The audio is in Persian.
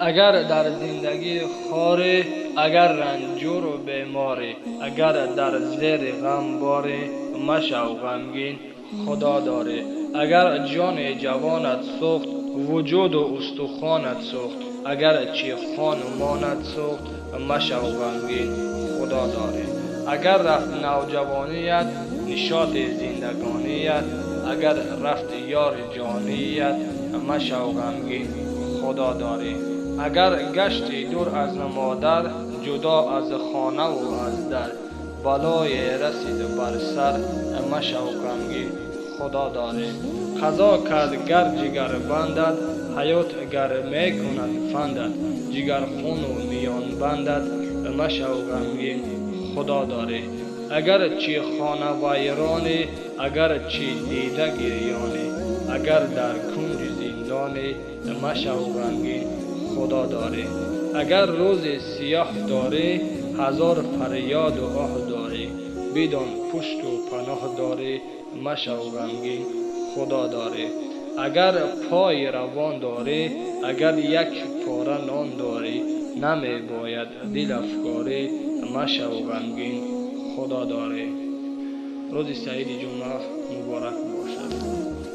اگر در زندگی خاری، اگر رنجور و بیماری، اگر در زیر غم باری، مشو غمگین خدا داری. اگر جان جوانت سوخت، وجود و استخوانت سوخت، اگر چی خان و مانت سوخت، مشو غمگین خدا داری. اگر رفت نوجوانیت، نشاط زندگانیت، اگر رفت یار جانیت، مشو غمگین خدا داری. اگر گشتی دور از مادر، جدا از خانه و از در، بلای رسید بر سر، مشو غمگین خدا داری. قضا کرد گر جگر بندد، حیات گر می کند فندد، جگر خون و میان بندد، مشو غمگین خدا داری. اگر چی خانه ویرانی، اگر چی دیده گریانی، اگر در کنج زندانی، مشو غمگین خدا داری. اگر روز سیاه داری، هزار فریاد و آه داری، بدان پشت و پناه داری، مشو غمگین خدا داری. اگر پای روان داری، اگر یک پاره نان داری، نمی باید دل افکاری، مشو غمگین خدا داری. روز سعید جمعه مبارک باشد.